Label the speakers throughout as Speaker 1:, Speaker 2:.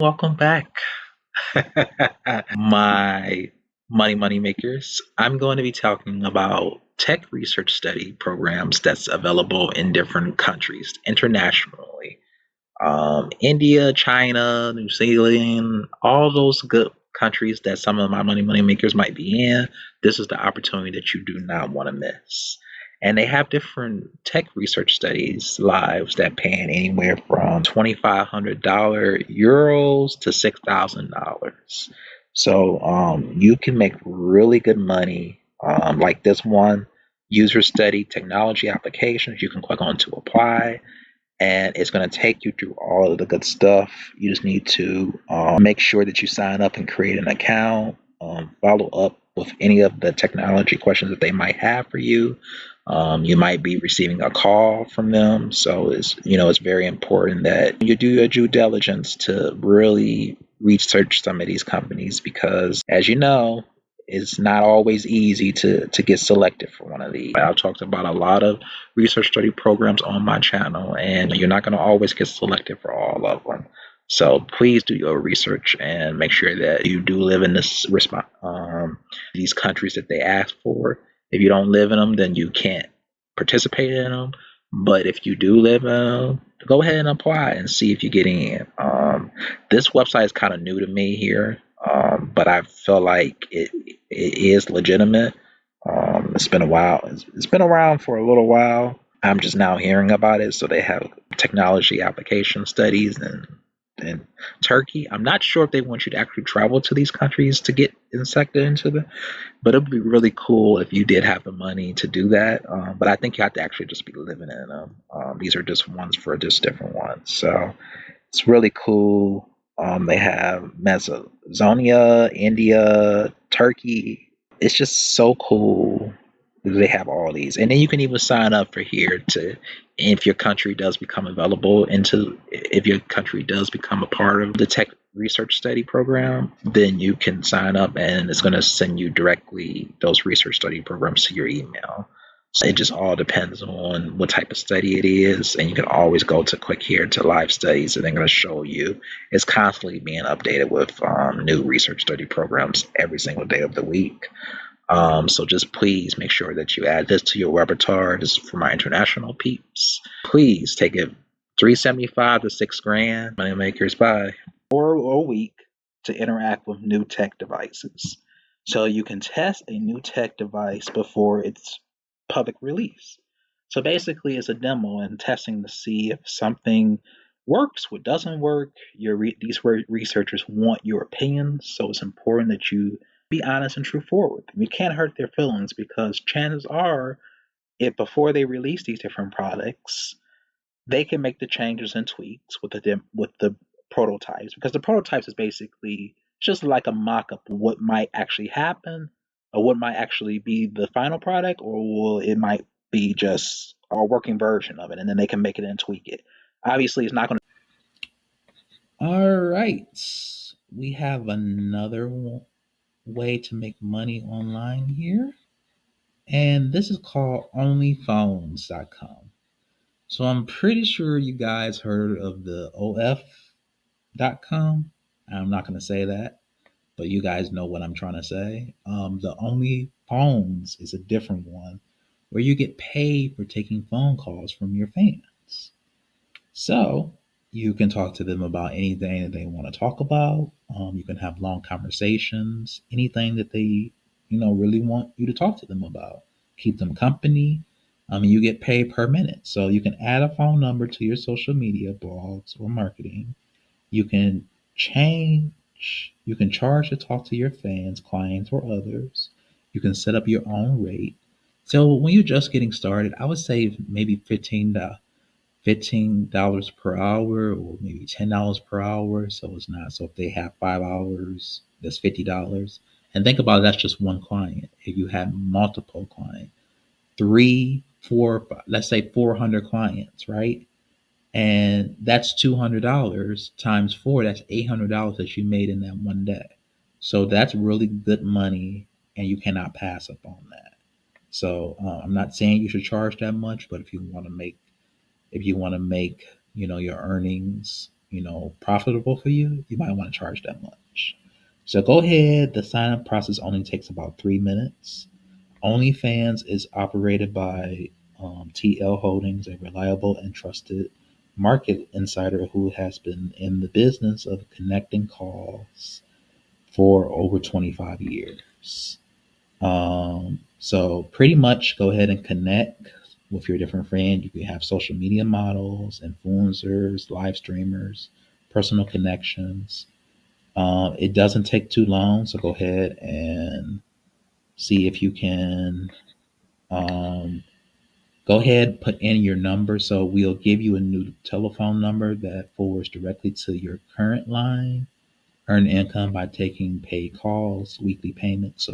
Speaker 1: Welcome back, my money makers. I'm going to be talking about tech research study programs that's available in different countries internationally. India, China, New Zealand, all those good countries that some of my money makers might be in. This is the opportunity that you do not want to miss. And they have different tech research studies lives that paying anywhere from $2,500 euros to $6,000. So you can make really good money. Like this one, user study technology applications. You can click on to apply and it's going to take you through all of the good stuff. You just need to make sure that you sign up and create an account, follow up with any of the technology questions that they might have for you. You might be receiving a call from them, so it's very important that you do your due diligence to really research some of these companies because, as you know, it's not always easy to get selected for one of these. I've talked about a lot of research study programs on my channel, and you're not going to always get selected for all of them. So please do your research and make sure that you do live in these countries that they ask for. If you don't live in them, then you can't participate in them. But if you do live in them, go ahead and apply and see if you get in. This website is kind of new to me here, but I feel like it is legitimate. It's been a while. It's been around for a little while. I'm just now hearing about it. So they have technology application studies in Turkey. I'm not sure if they want you to actually travel to these countries to get insected into them, but it would be really cool if you did have the money to do that. But I think you have to actually just be living in them. These are just ones for just different ones. So it's really cool. They have Macedonia, India, Turkey. It's just so cool. They have all these, and then you can even sign up for here to, if your country does become available into, if your country does become a part of the tech research study program, then you can sign up, and it's going to send you directly those research study programs to your email. So it just all depends on what type of study it is, and you can always go to click here to live studies, and they're going to show you. It's constantly being updated with new research study programs every single day of the week. So just please make sure that you add this to your repertoire. This is for my international peeps. Please take it 375 to 6 grand. Money makers buy or a week to interact with new tech devices. So you can test a new tech device before its public release. So basically, it's a demo and testing to see if something works, what doesn't work. These researchers want your opinions, so it's important that you be honest and true forward. You can't hurt their feelings because chances are, if before they release these different products, they can make the changes and tweaks with the prototypes because the prototypes is basically just like a mock-up of what might actually happen or what might actually be the final product, or it might be just a working version of it, and then they can make it and tweak it. Obviously, it's not going to. All right, we have another way to make money online here, and this is called OnlyPhones.com. So I'm pretty sure you guys heard of the OF.com. I'm not going to say that, but you guys know what I'm trying to say. The OnlyPhones is a different one where you get paid for taking phone calls from your fans. So you can talk to them about anything that they want to talk about. You can have long conversations, anything that they, really want you to talk to them about. Keep them company. You get paid per minute. So you can add a phone number to your social media, blogs, or marketing. You can you can charge to talk to your fans, clients, or others. You can set up your own rate. So when you're just getting started, I would say maybe $15 per hour or maybe $10 per hour. So it's not, so if they have 5 hours, that's $50. And think about it, that's just one client. If you have multiple clients, three, four, let's say 400 clients, right? And that's $200 times four. That's $800 that you made in that one day. So that's really good money, and you cannot pass up on that. So I'm not saying you should charge that much, but if you want to make your earnings profitable for you, you might want to charge that much. So go ahead. The sign up process only takes about 3 minutes. OnlyFans is operated by TL Holdings, a reliable and trusted market insider who has been in the business of connecting calls for over 25 years. So pretty much go ahead and connect with your different friends. You can have social media models, influencers, live streamers, personal connections. It doesn't take too long, so go ahead and see if you can um, go ahead, put in your number. So we'll give you a new telephone number that forwards directly to your current line. Earn income by taking paid calls, weekly payments. So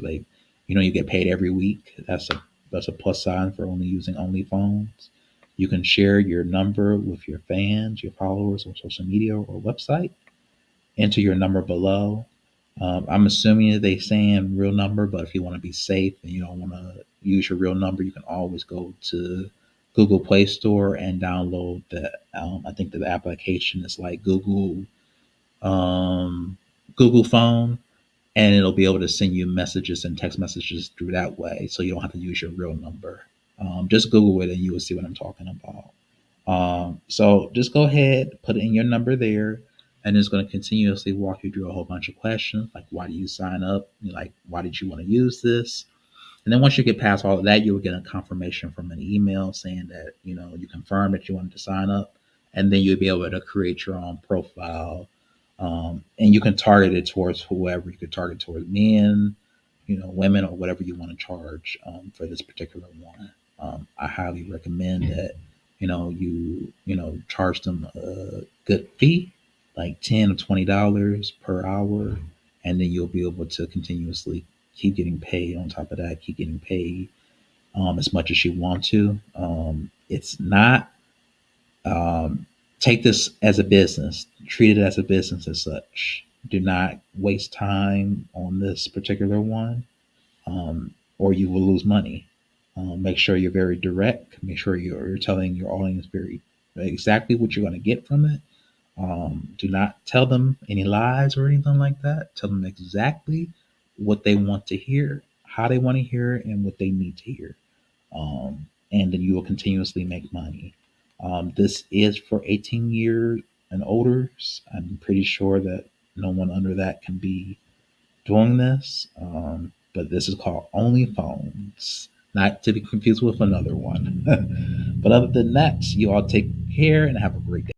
Speaker 1: you get paid every week. That's a plus sign for only using OnlyPhones. You can share your number with your fans, your followers on social media or website. Enter your number below. I'm assuming that they saying real number, but if you want to be safe and you don't want to use your real number, you can always go to Google Play Store and download the. I think that the application is like um, Google Phone, and it'll be able to send you messages and text messages through that way, so you don't have to use your real number. Just Google it, and you will see what I'm talking about. So just go ahead, put in your number there, and it's going to continuously walk you through a whole bunch of questions like why do you sign up? Like why did you want to use this? And then once you get past all of that, you'll get a confirmation from an email saying that you confirm that you wanted to sign up, and then you'll be able to create your own profile, and you can target it towards whoever. You could target towards men, women, or whatever you want to charge for this particular one. I highly recommend that you charge them a good fee, like $10 or $20 per hour, and then you'll be able to continuously keep getting paid. On top of that, keep getting paid as much as you want to. It's not take this as a business, treat it as a business as such. Do not waste time on this particular one, or you will lose money. Make sure you're very direct. Make sure you're telling your audience very exactly what you're going to get from it. Do not tell them any lies or anything like that. Tell them exactly what they want to hear, how they want to hear it, and what they need to hear. And then you will continuously make money. This is for 18 years and older. I'm pretty sure that no one under that can be doing this. But this is called OnlyPhones, not to be confused with another one. But other than that, you all take care and have a great day.